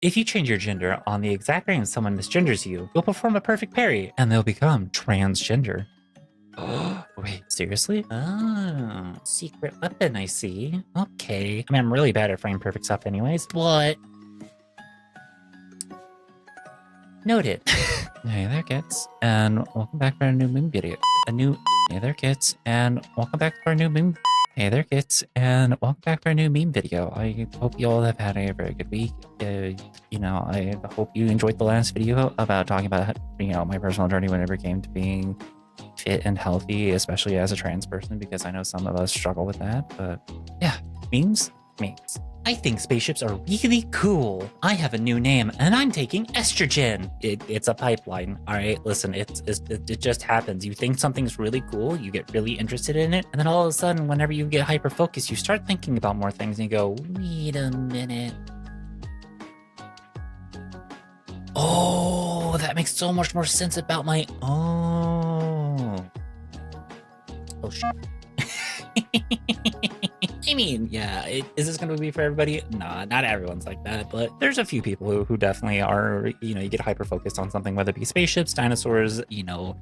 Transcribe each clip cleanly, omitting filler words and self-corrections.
If you change your gender on the exact frame someone misgenders you, you'll perform a perfect parry, and they'll become transgender. Wait, seriously? Oh, secret weapon, I see. Okay. I mean, I'm really bad at frame perfect stuff anyways, but... Noted. Hey there, kids, and welcome back to our new meme video. Hey there, kids, and welcome back to our new meme... Hey there, kids, and welcome back to our new meme video. I hope you all have had a very good week. I hope you enjoyed the last video about talking about, my personal journey whenever it came to being fit and healthy, especially as a trans person, because I know some of us struggle with that. But yeah, memes. I think spaceships are really cool. I have a new name, and I'm taking estrogen. It's a pipeline. All right, listen, it just happens. You think something's really cool, you get really interested in it, and then all of a sudden, whenever you get hyper focused, you start thinking about more things, and you go, wait a minute. Oh, that makes so much more sense about my... Oh shit. I mean, yeah, is this going to be for everybody? Nah, not everyone's like that, but there's a few people who definitely are, you get hyper-focused on something, whether it be spaceships, dinosaurs,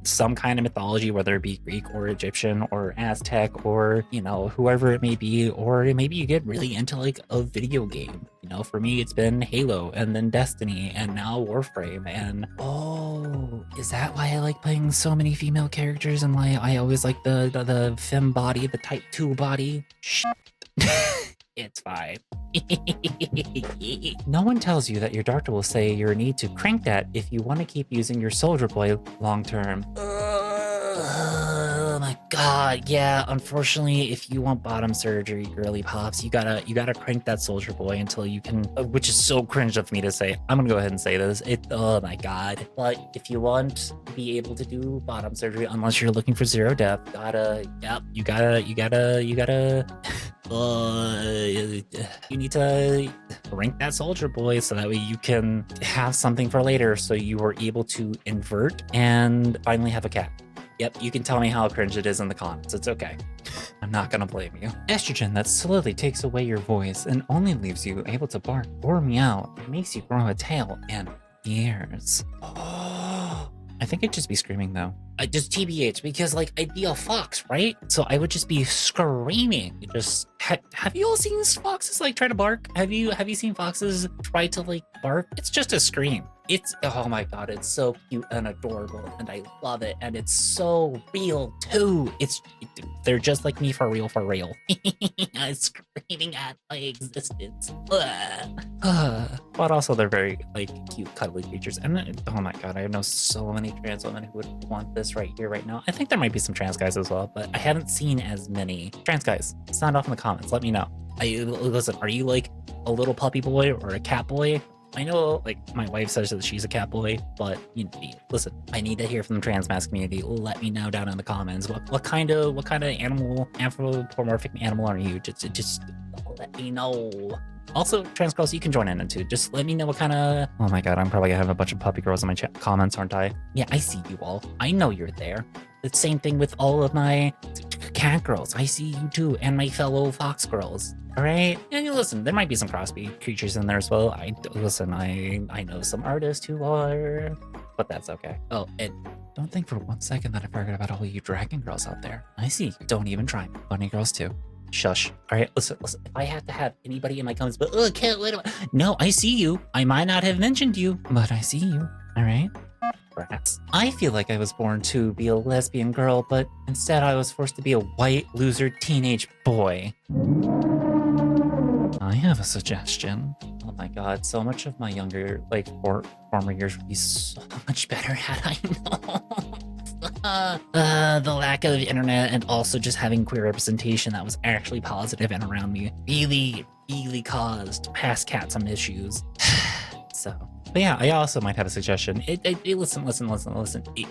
some kind of mythology, whether it be Greek or Egyptian or Aztec or, whoever it may be, or maybe you get really into like a video game. For me, it's been Halo and then Destiny and now Warframe. And oh, is that why I like playing so many female characters and why I always like the femme body, the type 2 body? Shit. It's fine. No one tells you that your doctor will say you need to crank that if you want to keep using your Soldier Boy long term. Oh my god, yeah, unfortunately, if you want bottom surgery, girly pops, you gotta crank that Soldier Boy until you can, which is so cringe of me to say. I'm gonna go ahead and say this. Oh my god. But if you want to be able to do bottom surgery, unless you're looking for zero depth, you need to rank that Soldier Boy so that way you can have something for later, so you are able to invert and finally have a cat. Yep, you can tell me how cringe it is in the comments. It's okay. I'm not gonna blame you. Estrogen that slowly takes away your voice and only leaves you able to bark or meow. It makes you grow a tail and ears. Oh, I think I'd just be screaming though. Just TBH, because like I'd be a fox, right? So I would just be screaming. Just have you all seen foxes like try to bark? Have you seen foxes try to like bark? It's just a scream. It's, oh my god, it's so cute and adorable, and I love it, and it's so real too. They're just like me for real. I'm screaming at my existence. But also they're very like cute, cuddly creatures, and oh my god, I know so many trans women who would want this right here, right now. I think there might be some trans guys as well, but I haven't seen as many trans guys. Sound off in the comments, let me know. Listen, are you like a little puppy boy or a cat boy? I know, like, my wife says that she's a cat boy, but listen, I need to hear from the trans mass community. Let me know down in the comments. What kind of animal, anthropomorphic animal are you? Just let me know. Also, trans girls, you can join in too. Just let me know what kind of... Oh my god, I'm probably gonna have a bunch of puppy girls in my comments, aren't I? Yeah, I see you all. I know you're there. The same thing with all of my cat girls. I see you too, and my fellow fox girls. All right, and listen, there might be some crossbreed creatures in there as well. I know some artists who are, but that's okay. Oh, and don't think for 1 second that I forgot about all you dragon girls out there. I see. Don't even try. Bunny girls too. Shush. All right, listen. If I have to have anybody in my comments, but can't let him. No, I see you. I might not have mentioned you, but I see you. All right. Rats. I feel like I was born to be a lesbian girl, but instead I was forced to be a white loser teenage boy. I have a suggestion. Oh my god, so much of my younger, former years would be so much better had I known. The lack of internet and also just having queer representation that was actually positive and around me really caused past cat some issues. So, but yeah, I also might have a suggestion. Listen.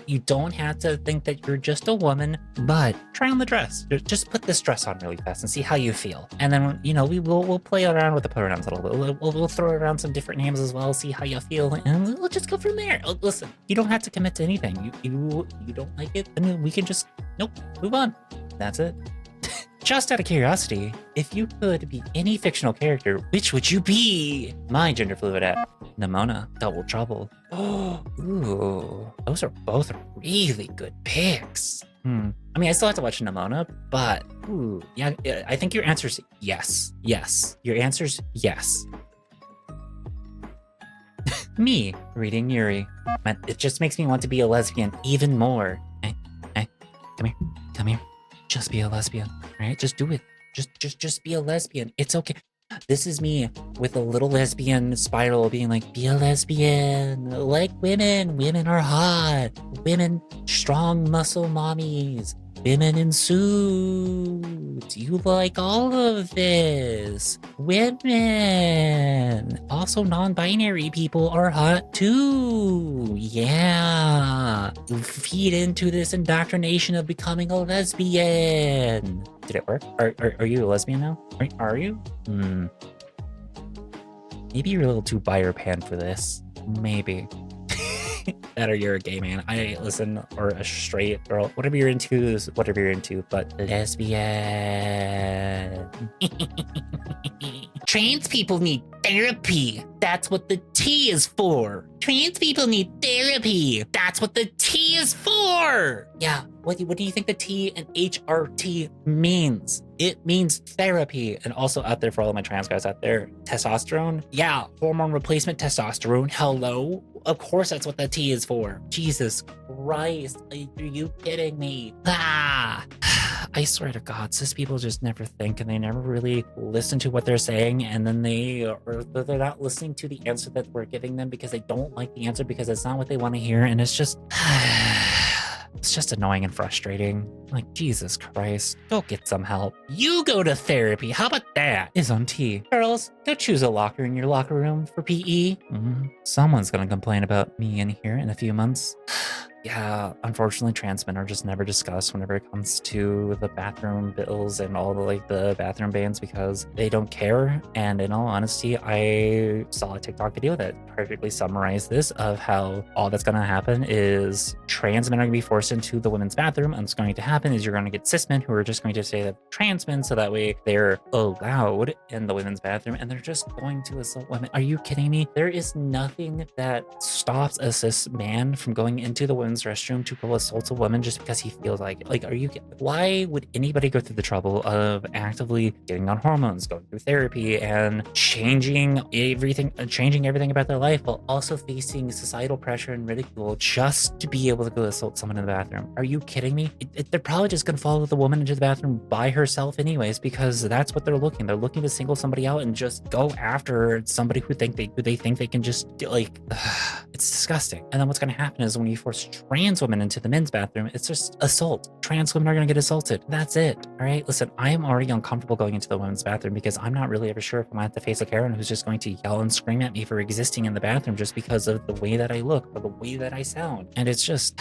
You don't have to think that you're just a woman, but try on the dress. Just put this dress on really fast and see how you feel. And then, we'll play around with the pronouns a little bit. We'll throw around some different names as well, see how you feel, and we'll just go from there. Listen, you don't have to commit to anything. You don't like it, then we can just, nope, move on. That's it. Just out of curiosity, if you could be any fictional character, which would you be? My gender fluid at Nimona, Double Trouble. Oh, ooh, those are both really good picks. I mean, I still have to watch Nimona, but ooh, yeah, I think your answer's yes. Yes, your answer's yes. Me reading Yuri. Man, it just makes me want to be a lesbian even more. Hey, come here. Just be a lesbian, right? Just do it. Just be a lesbian. It's okay. This is me with a little lesbian spiral being like, be a lesbian, like women. Women are hot. Women, strong muscle mommies. Women in suits. You like all of this. Women. Also, non-binary people are hot too. Yeah. You feed into this indoctrination of becoming a lesbian. Did it work? Are you a lesbian now? Are you? Maybe you're a little too bi or pan for this. Maybe. That or you're a gay man. Listen, or a straight girl. Whatever you're into is whatever you're into, but lesbian. Trans people need therapy. That's what the T is for. Trans people need therapy. That's what the T is for. Yeah, what do you think the T and HRT means? It means therapy. And also out there for all of my trans guys out there, testosterone. Yeah, hormone replacement testosterone. Hello? Of course that's what the T is for. Jesus Christ, are you kidding me? Ah! I swear to God, cis people just never think and they never really listen to what they're saying, and then they're not listening to the answer that we're giving them because they don't like the answer because it's not what they want to hear, and it's just it's just annoying and frustrating. Like, Jesus Christ, go get some help. You go to therapy. How about that? Is on T. Girls, go choose a locker in your locker room for PE. Someone's gonna complain about me in here in a few months. Yeah, unfortunately, trans men are just never discussed whenever it comes to the bathroom bills and all the bathroom bans because they don't care. And in all honesty, I saw a TikTok video that perfectly summarized this of how all that's going to happen is trans men are going to be forced into the women's bathroom. And what's going to happen is you're going to get cis men who are just going to say that trans men, so that way they're allowed in the women's bathroom and they're just going to assault women. Are you kidding me? There is nothing that stops a cis man from going into the women's restroom to go assault a woman just because he feels like are you, why would anybody go through the trouble of actively getting on hormones, going through therapy, and changing everything about their life while also facing societal pressure and ridicule just to be able to go assault someone in the bathroom? Are you kidding me? They're probably just gonna follow the woman into the bathroom by herself anyways, because that's what they're looking to single somebody out and just go after somebody who they think they can just like it's disgusting. And then what's gonna happen is when you force trans women into the men's bathroom, it's just assault. Trans women are going to get assaulted. That's it. All right. Listen, I am already uncomfortable going into the women's bathroom because I'm not really ever sure if I'm going to have to face a Karen who's just going to yell and scream at me for existing in the bathroom just because of the way that I look or the way that I sound. And it's just.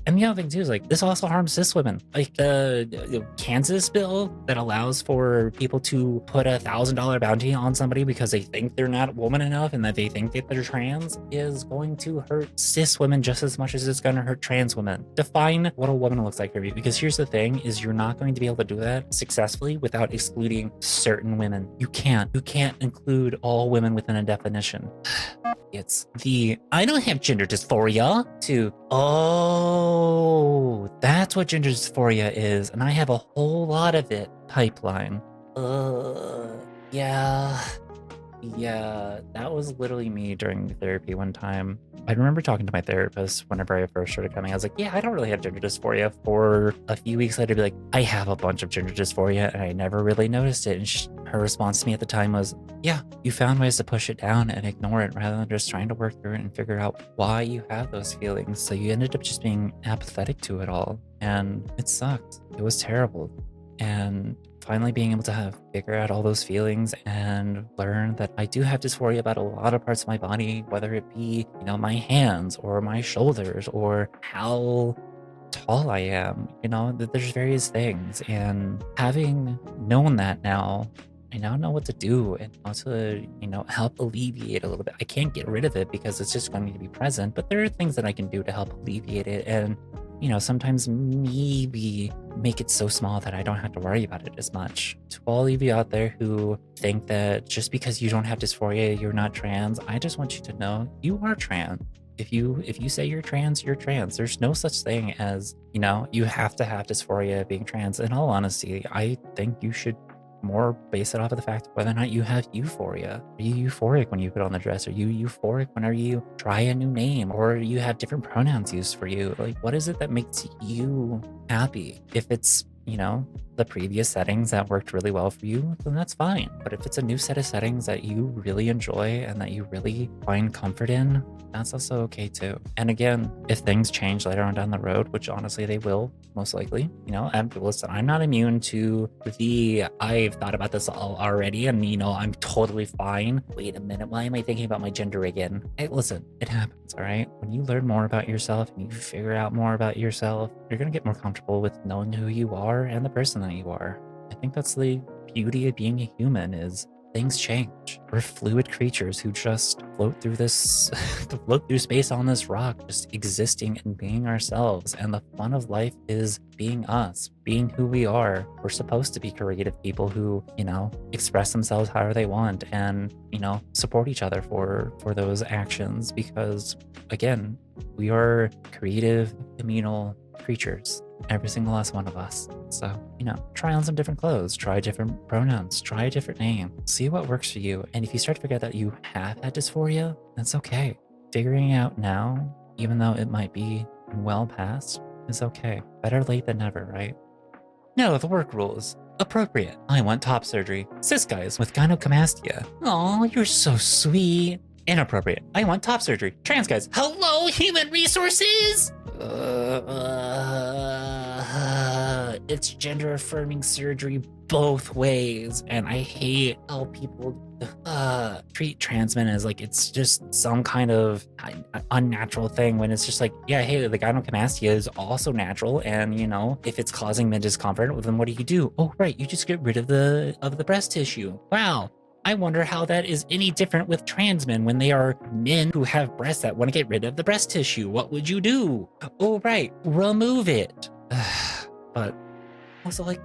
And the other thing too is like this also harms cis women. Like the Kansas bill that allows for people to put $1,000 bounty on somebody because they think they're not woman enough and that they think that they're trans is going to hurt cis women just as much as it's going to hurt trans women. Define what a woman looks like for you, because here's the thing: is you're not going to be able to do that successfully without excluding certain women. You can't include all women within a definition. It's the I don't have gender dysphoria to oh, that's what gender dysphoria is, and I have a whole lot of it pipeline. Yeah, that was literally me during therapy one time. I remember talking to my therapist whenever I first started coming. I was like, yeah, I don't really have gender dysphoria. For a few weeks later, be like, I have a bunch of gender dysphoria and I never really noticed it. And her response to me at the time was, yeah, you found ways to push it down and ignore it rather than just trying to work through it and figure out why you have those feelings. So you ended up just being apathetic to it all. And it sucked. It was terrible. And finally being able to figure out all those feelings and learn that I do have dysphoria about a lot of parts of my body, whether it be, my hands or my shoulders or how tall I am, that there's various things. And having known that now, I now know what to do and how to, help alleviate a little bit. I can't get rid of it because it's just going to be present, but there are things that I can do to help alleviate it. And you know, sometimes maybe make it so small that I don't have to worry about it as much. To all of you out there who think that just because you don't have dysphoria, you're not trans, I just want you to know you are trans. If you say you're trans, you're trans. There's no such thing as, you know, you have to have dysphoria being trans. In all honesty, I think you should more base it off of the fact of whether or not you have euphoria. Are you euphoric when you put on the dress? Are you euphoric whenever you try a new name or you have different pronouns used for you? Like, what is it that makes you happy? If it's, you know, the previous settings that worked really well for you, then that's fine. But if it's a new set of settings that you really enjoy and that you really find comfort in, that's also okay too. And again, if things change later on down the road, which honestly they will, most likely, you know, and listen, I'm not immune to I've thought about this all already and, you know, I'm totally fine. Wait a minute, why am I thinking about my gender again? Hey, listen, it happens, all right? When you learn more about yourself and you figure out more about yourself, you're gonna get more comfortable with knowing who you are and the person that you are. I think that's the beauty of being a human is things change. We're fluid creatures who just float through this, float through space on this rock, just existing and being ourselves. And the fun of life is being us, being who we are. We're supposed to be creative people who, you know, express themselves however they want and, you know, support each other for those actions because, again, we are creative, communal creatures. Every single last one of us. So, you know, try on some different clothes, try different pronouns, try a different name, see what works for you. And if you start to figure out that you have had dysphoria, that's okay. Figuring it out now, even though it might be well past, is okay. Better late than never, right? No, the work rules. Appropriate. I want top surgery. Cis guys with gynecomastia. Oh, you're so sweet. Inappropriate. I want top surgery. Trans guys. Hello, human resources. It's gender affirming surgery both ways, and I hate how people treat trans men as like it's just some kind of unnatural thing when it's just like, yeah, hey, the gynecomastia is also natural, and you know, if it's causing men discomfort, well, then what do? Oh, right, you just get rid of the breast tissue. Wow. I wonder how that is any different with trans men when they are men who have breasts that want to get rid of the breast tissue. What would you do? Oh, right, remove it. But also, like,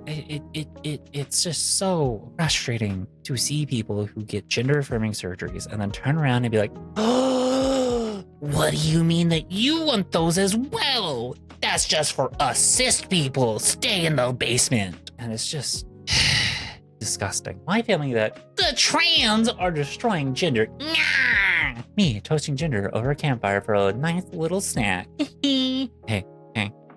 it's just so frustrating to see people who get gender affirming surgeries and then turn around and be like, oh, what do you mean that you want those as well? That's just for us cis people. Stay in the basement. And it's just disgusting. My family that the trans are destroying gender. Nah! Me toasting gender over a campfire for a nice little snack. Hey,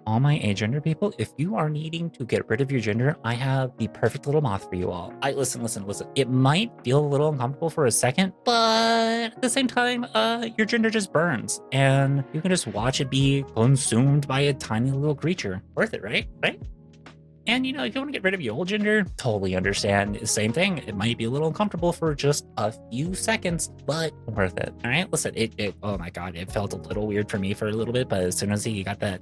all my agender people, if you are needing to get rid of your gender, I have the perfect little moth for you all. Listen. It might feel a little uncomfortable for a second, but at the same time, your gender just burns and you can just watch it be consumed by a tiny little creature. Worth it, right? Right? And, you know, if you want to get rid of your old gender, totally understand. The same thing. It might be a little uncomfortable for just a few seconds, but worth it. All right. Listen, oh my God, it felt a little weird for me for a little bit, but as soon as he got that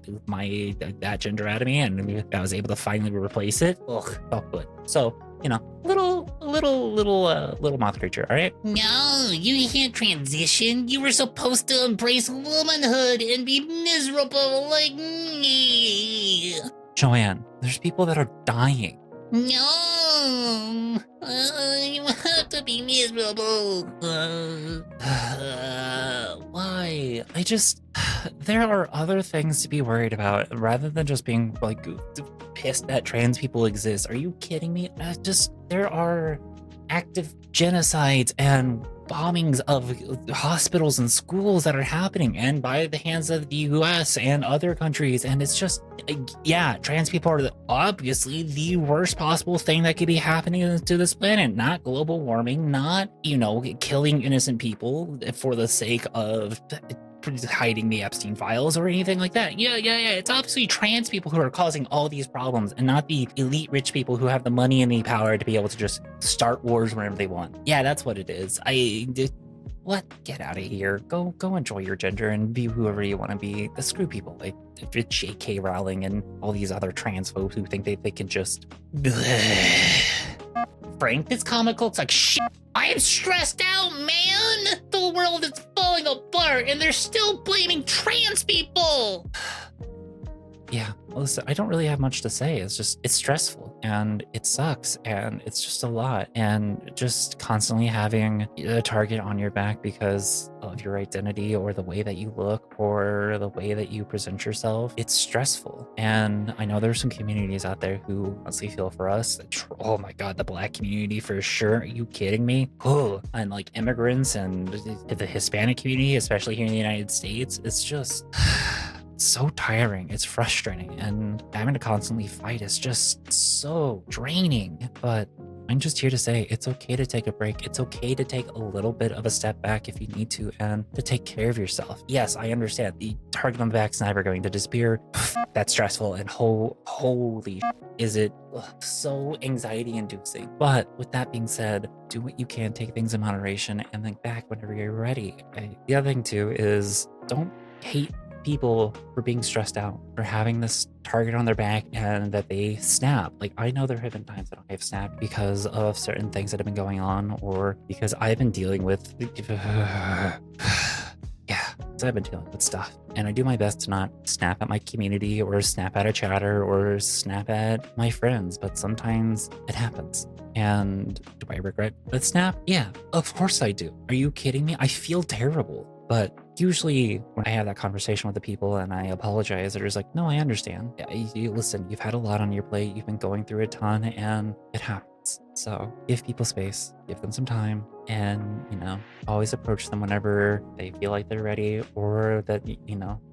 gender out of me and I was able to finally replace it, felt good. So, you know, little moth creature. All right. No, you can't transition. You were supposed to embrace womanhood and be miserable like me. Joanne, there's people that are dying. No, you have to be miserable. Why? There are other things to be worried about rather than just being like pissed that trans people exist. Are you kidding me? There are active genocides and bombings of hospitals and schools that are happening and by the hands of the US and other countries. And it's just, yeah, trans people are obviously the worst possible thing that could be happening to this planet. Not global warming, not, you know, killing innocent people for the sake of hiding the Epstein files or anything like that. Yeah. It's obviously trans people who are causing all these problems and not the elite rich people who have the money and the power to be able to just start wars whenever they want. Yeah, that's what it is. Get out of here. Go enjoy your gender and be whoever you want to be. Screw people like J.K. Rowling and all these other trans folks who think they can just... Frank, this comical, it's like shit. I am stressed out, man. The world is falling apart. more, and they're still blaming trans people. Yeah, well, listen, I don't really have much to say. It's stressful and it sucks and it's just a lot. And just constantly having a target on your back because of your identity or the way that you look or the way that you present yourself, it's stressful. And I know there's some communities out there who honestly feel for us. Oh my God, the Black community for sure. Are you kidding me? Oh, and like immigrants and the Hispanic community, especially here in the United States, it's just... so tiring. It's frustrating, and having to constantly fight is just so draining. But I'm just here to say it's okay to take a break. It's okay to take a little bit of a step back if you need to, and to take care of yourself. Yes, I understand the target on the back's never going to disappear. That's stressful, and holy is it so anxiety inducing. But with that being said, do what you can, take things in moderation, and then back whenever you're ready. The other thing too is don't hate people for being stressed out, for having this target on their back and that they snap. Like, I know there have been times that I have snapped because of certain things that have been going on, or because I've been dealing with so I've been dealing with stuff, and I do my best to not snap at my community or snap at a chatter or snap at my friends, but sometimes it happens. And do I regret the snap? Yeah, of course I do. Are you kidding me? I feel terrible. But usually when I have that conversation with the people and I apologize, they're just like, no, I understand. Listen, you've had a lot on your plate. You've been going through a ton, and it happens. So give people space, give them some time, and, always approach them whenever they feel like they're ready, or that,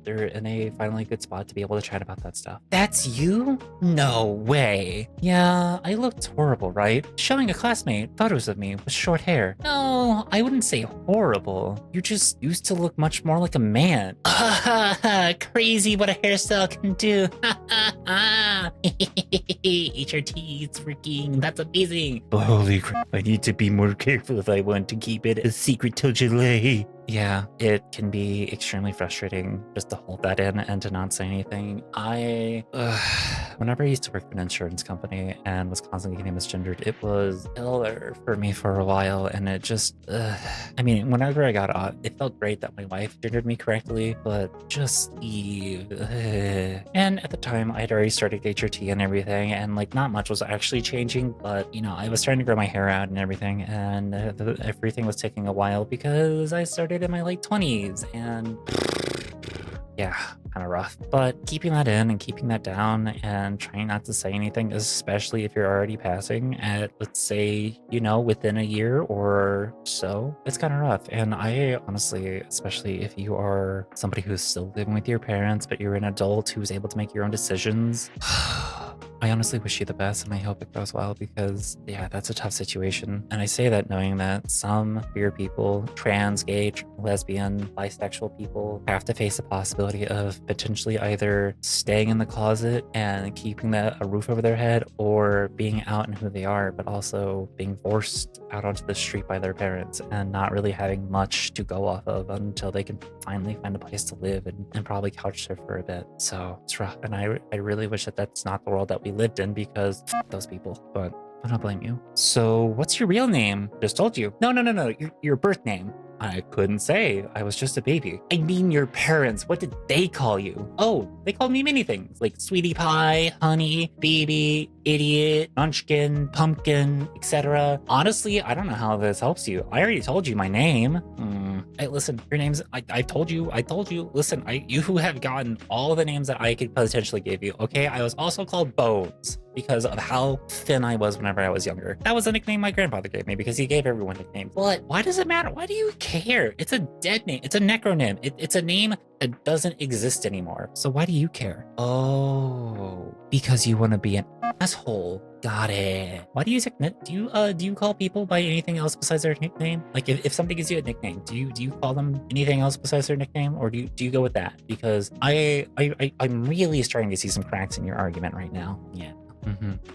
they're in a finally good spot to be able to chat about that stuff. That's you? No way. Yeah, I looked horrible, right? Showing a classmate photos of me with short hair. No, I wouldn't say horrible. You just used to look much more like a man. Crazy what a hairstyle can do. HRT, it's working. That's amazing. Holy crap. I need to be more careful if I want to keep it a secret till July. Yeah, it can be extremely frustrating just to hold that in and to not say anything. Whenever I used to work for an insurance company and was constantly getting misgendered, it was killer for me for a while, and it just, whenever I got off, it felt great that my wife gendered me correctly, but just And at the time, I had already started HRT and everything, and not much was actually changing, but I was starting to grow my hair out and everything, and everything was taking a while because I started in my late 20s, and yeah, kind of rough. But keeping that in and keeping that down and trying not to say anything, especially if you're already passing at, let's say, within a year or so, it's kind of rough. And I honestly, especially if you are somebody who's still living with your parents, but you're an adult who's able to make your own decisions, I honestly wish you the best, and I hope it goes well, because yeah, that's a tough situation. And I say that knowing that some queer people, trans, gay, lesbian, bisexual people, have to face the possibility of potentially either staying in the closet and keeping a roof over their head, or being out in who they are, but also being forced out onto the street by their parents and not really having much to go off of until they can finally find a place to live and probably couch surf for a bit. So it's rough, and I really wish that that's not the world that we lived in, because those people. But I don't blame you. So what's your real name? Just told you. No, your birth name. I couldn't say. I was just a baby. I mean your parents. What did they call you? Oh, they called me many things, like sweetie pie, honey, baby, idiot, munchkin, pumpkin, etc. Honestly, I don't know how this helps you. I already told you my name. Hey, listen, your name's, I told you. Listen, you have gotten all the names that I could potentially give you, okay? I was also called Bones because of how thin I was whenever I was younger. That was a nickname my grandfather gave me because he gave everyone nicknames. But why does it matter? Why do you care? It's a dead name. It's a necronym. It's a name that doesn't exist anymore. So why do you care? Oh, because you want to be an asshole. Got it. Why do you do you call people by anything else besides their nickname? Like if somebody gives you a nickname, do you call them anything else besides their nickname, or do you go with that? Because I'm really starting to see some cracks in your argument right now. Yeah.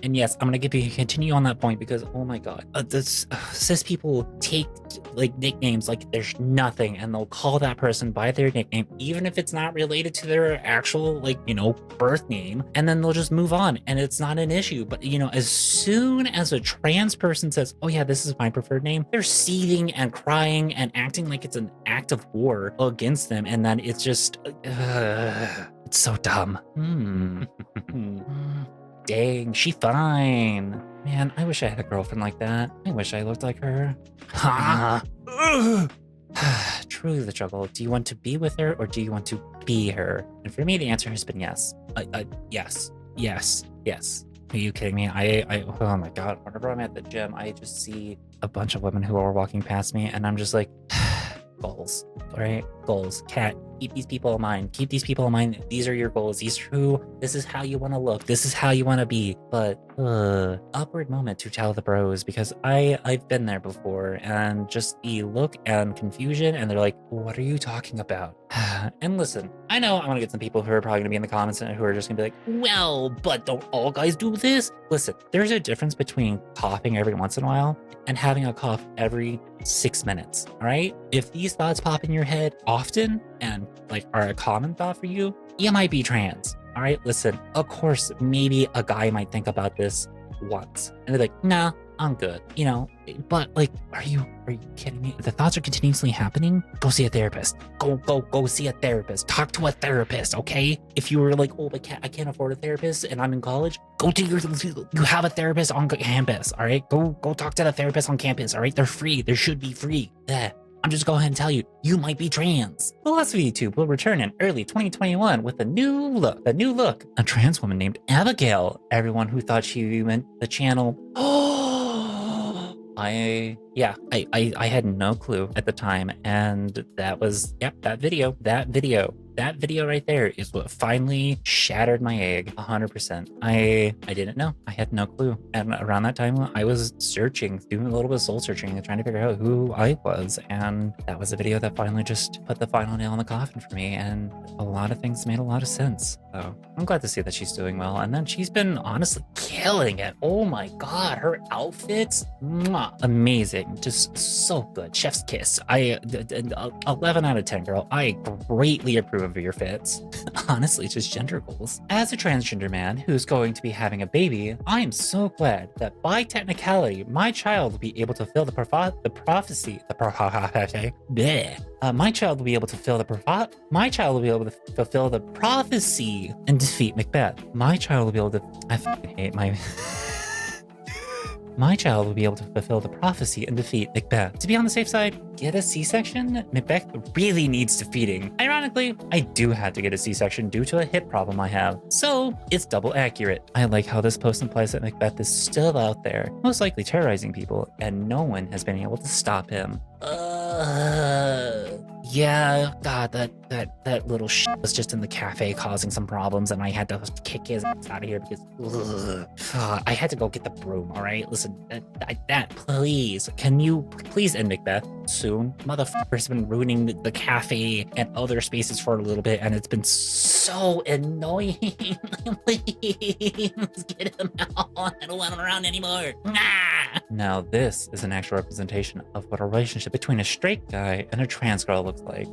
And yes, I'm gonna continue on that point because oh my god, this cis people take like nicknames like there's nothing, and they'll call that person by their nickname, even if it's not related to their actual like birth name, and then they'll just move on, and it's not an issue. But as soon as a trans person says, "Oh yeah, this is my preferred name," they're seething and crying and acting like it's an act of war against them, and then it's just it's so dumb. Dang, she fine. Man, I wish I had a girlfriend like that. I wish I looked like her. Huh? Truly the struggle. Do you want to be with her or do you want to be her? And for me, the answer has been yes. Yes. Are you kidding me? Oh my God. Whenever I'm at the gym, I just see a bunch of women who are walking past me and I'm just like, goals, all right? Goals. Cat, keep these people in mind. Keep these people in mind. These are your goals. This is how you want to look. This is how you want to be. But awkward moment to tell the bros because I've been there before and just the look and confusion and they're like, what are you talking about? And listen, I know I'm gonna get some people who are probably gonna be in the comments and who are just gonna be like, well, but don't all guys do this? Listen, there's a difference between coughing every once in a while and having a cough every 6 minutes, all right? If these thoughts pop in your head often and like are a common thought for you, you might be trans, all right? Listen, of course, maybe a guy might think about this once and they're like, nah, I'm good, but like, are you kidding me? The thoughts are continuously happening. Go see a therapist. Go see a therapist. Talk to a therapist, okay? If you were like, oh, but I can't afford a therapist and I'm in college, you have a therapist on campus, all right? Go talk to the therapist on campus, all right? They're free. They should be free. I'm just going ahead and tell you, you might be trans. Philosophy YouTube will return in early 2021 with a new look. A trans woman named Abigail. Everyone who thought she meant the channel. I had no clue at the time, and that was that video right there is what finally shattered my egg 100%. I didn't know. I had no clue. And around that time I was searching, doing a little bit of soul searching and trying to figure out who I was, and that was a video that finally just put the final nail in the coffin for me, and a lot of things made a lot of sense. So I'm glad to see that she's doing well, and then she's been honestly killing it. Oh my god, her outfits, amazing, just so good. Chef's kiss. 11 out of 10, girl. I greatly approve of your fits. Honestly, just gender goals. As a transgender man who's going to be having a baby, I am so glad that by technicality, my child will be able to fill my child will be able to fulfill the prophecy and defeat Macbeth. My child will be able to My child will be able to fulfill the prophecy and defeat Macbeth. To be on the safe side, get a C-section? Macbeth really needs defeating. Ironically, I do have to get a C-section due to a hip problem I have, so it's double accurate. I like how this post implies that Macbeth is still out there, most likely terrorizing people, and no one has been able to stop him. Yeah, God, that little shit was just in the cafe causing some problems, and I had to kick his ass out of here because I had to go get the broom. All right, listen, please, can you please end Macbeth soon? Motherfucker's been ruining the cafe and other spaces for a little bit, and it's been so annoying. Please get him out. I don't want him around anymore. Now this is an actual representation of what a relationship between a straight guy and a trans girl looks like.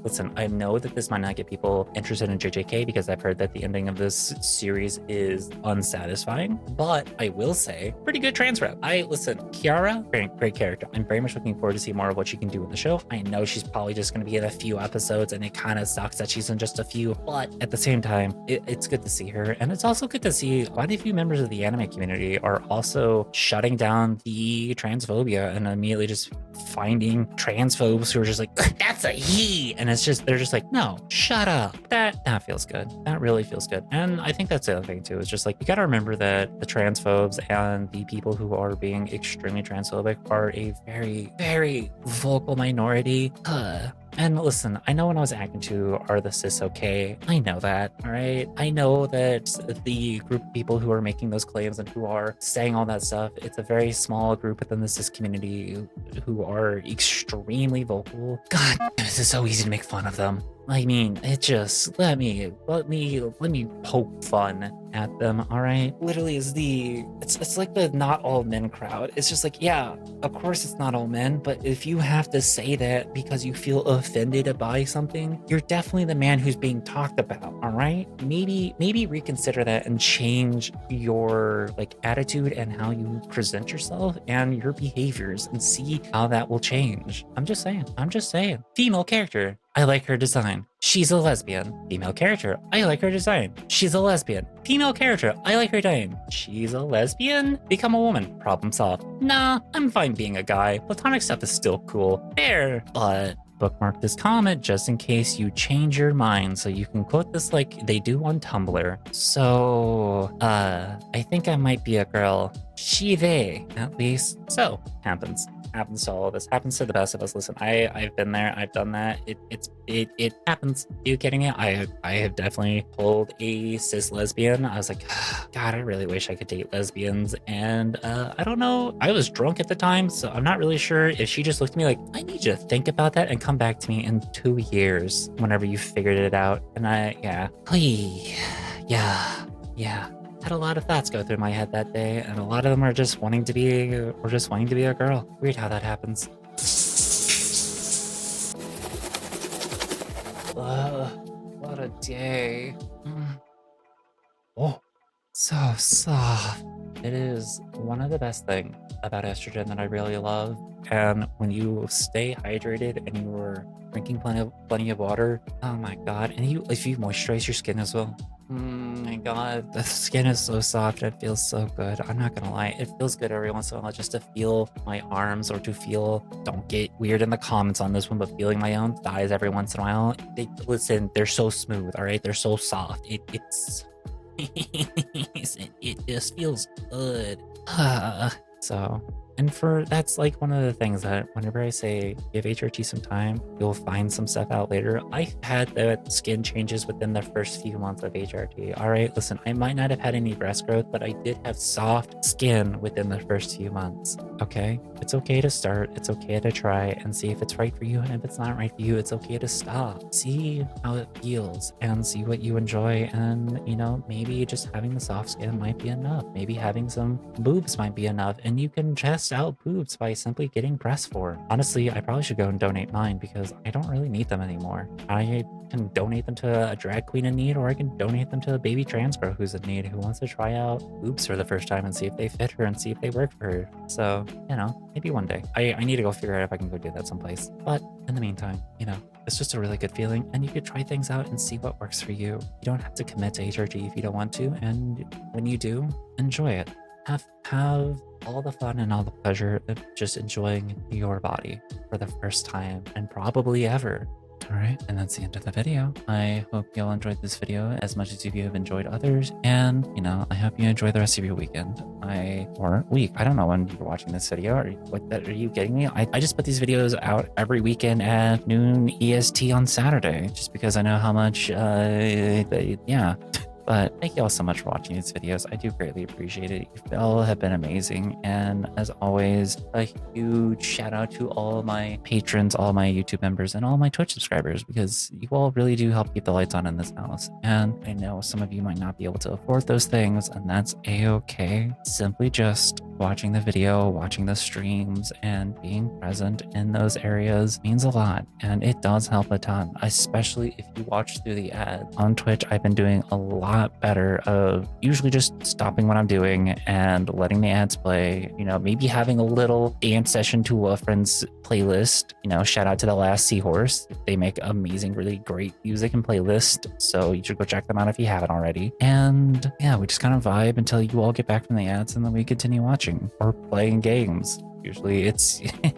Listen, I know that this might not get people interested in JJK because I've heard that the ending of this series is unsatisfying, but I will say, pretty good trans rep. Listen, Kiara, great character. I'm very much looking forward to see more of what she can do in the show. I know she's probably just going to be in a few episodes, and it kind of sucks that she's in just a few, but at the same time, it's good to see her, and it's also good to see quite a few members of the anime community are also shutting down the transphobia and immediately just finding transphobes who are just like, that's a he, and they're just like, no, shut up. That feels good. That really feels good. And I think that's the other thing too. It's just like, you got to remember that the transphobes and the people who are being extremely transphobic are a very, very vocal minority. And listen, I know when I was acting to Are the Cis Okay? I know that, all right? I know that the group of people who are making those claims and who are saying all that stuff, it's a very small group within the cis community who are extremely vocal. God, this is so easy to make fun of them. I mean, it just let me poke fun at them, all right? Literally is it's like the not all men crowd. It's just like, yeah, of course it's not all men, but if you have to say that because you feel offended by something, you're definitely the man who's being talked about, all right? Maybe reconsider that and change your like attitude and how you present yourself and your behaviors and see how that will change. I'm just saying. Female character. I like her design. She's a lesbian. Female character. I like her design. She's a lesbian. Female character. I like her design. She's a lesbian? Become a woman. Problem solved. Nah, I'm fine being a guy. Platonic stuff is still cool. Fair. But bookmark this comment just in case you change your mind so you can quote this like they do on Tumblr. So, I think I might be a girl. She, they, at least. So, happens to all of us, happens to the best of us. Listen, I've been there, I've done that. It happens. Are you kidding me? I have definitely told a cis lesbian. I was like, God, I really wish I could date lesbians. And I don't know. I was drunk at the time, so I'm not really sure if she just looked at me like, I need you to think about that and come back to me in 2 years whenever you figured it out. And yeah. Had a lot of thoughts go through my head that day, and a lot of them are just wanting to be a girl. Weird how that happens. What a day. Oh, so soft. It is one of the best things about estrogen that I really love. And when you stay hydrated and you are drinking plenty of water, oh my God. And if you moisturize your skin as well. My God, the skin is so soft. It feels so good. I'm not gonna lie. It feels good every once in a while just to feel my arms or to feel, don't get weird in the comments on this one, but feeling my own thighs every once in a while. They're so smooth, all right? They're so soft. It's it just feels good. That's like one of the things that whenever I say give HRT some time, you'll find some stuff out later. I've had the skin changes within the first few months of HRT. All right, listen, I might not have had any breast growth, but I did have soft skin within the first few months. Okay, it's okay to start. It's okay to try and see if it's right for you. And if it's not right for you, it's okay to stop. See how it feels and see what you enjoy. And, maybe just having the soft skin might be enough. Maybe having some boobs might be enough. And you can test out boobs by simply getting breast form. Honestly, I probably should go and donate mine because I don't really need them anymore. I can donate them to a drag queen in need, or I can donate them to a baby trans girl who's in need who wants to try out boobs for the first time and see if they fit her and see if they work for her. So, maybe one day. I need to go figure out if I can go do that someplace. But in the meantime, it's just a really good feeling, and you could try things out and see what works for you. You don't have to commit to HRT if you don't want to, and when you do, enjoy it. Have all the fun and all the pleasure of just enjoying your body for the first time and probably ever. All right, and that's the end of the video. I hope you all enjoyed this video as much as you have enjoyed others, and I hope you enjoy the rest of your weekend or week. I don't know when you're watching this video. Are you kidding me? I just put these videos out every weekend at noon EST on Saturday, just because I know how much. But thank you all so much for watching these videos. I do greatly appreciate it. You all have been amazing. And as always, a huge shout out to all my patrons, all my YouTube members, and all my Twitch subscribers, because you all really do help keep the lights on in this house. And I know some of you might not be able to afford those things, and that's a-okay. Simply just watching the video, watching the streams, and being present in those areas means a lot. And it does help a ton, especially if you watch through the ads. On Twitch, I've been doing a lot better of usually just stopping what I'm doing and letting the ads play, maybe having a little dance session to a friend's playlist. Shout out to The Last Seahorse. They make amazing, really great music and playlist. So you should go check them out if you haven't already. And yeah, we just kind of vibe until you all get back from the ads, and then we continue watching or playing games. Usually it's I've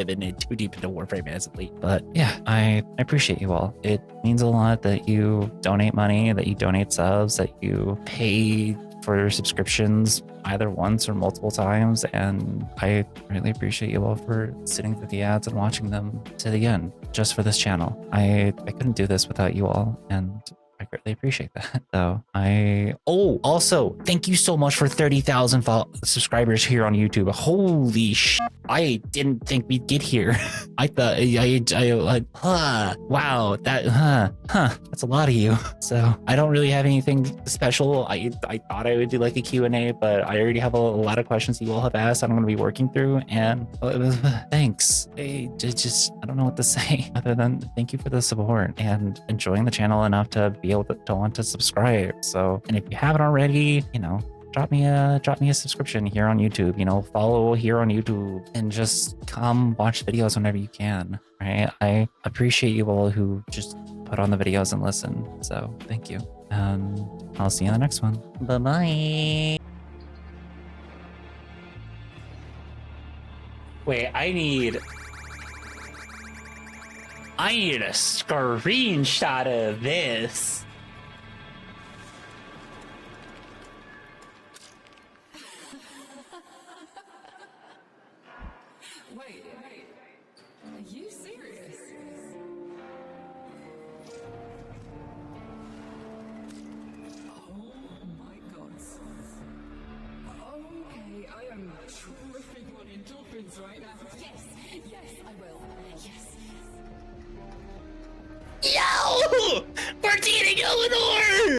been too deep into Warframe as of late. But yeah, I appreciate you all. It means a lot that you donate money, that you donate subs, that you pay for subscriptions either once or multiple times. And I really appreciate you all for sitting through the ads and watching them to the end just for this channel. I couldn't do this without you all, and I greatly appreciate that. So also, thank you so much for 30,000 subscribers here on YouTube. Holy sh! I didn't think we'd get here. I thought wow, that's a lot of you. So I don't really have anything special. I thought I would do like a Q&A, but I already have a lot of questions you all have asked I'm going to be working through, and thanks. I don't know what to say other than thank you for the support and enjoying the channel enough to be able to want to subscribe. So, and if you haven't already, you know, drop me a subscription here on YouTube, you know, follow here on YouTube, and just come watch videos whenever you can, right? I appreciate you all who just put on the videos and listen. So thank you. And I'll see you in the next one. Bye-bye. Wait, I need a screenshot of this. Wait, are you serious? Oh my god. Okay, I am tripping on endorphins right now. Yes, I will. Yes. Yo! We're dating Eleanor!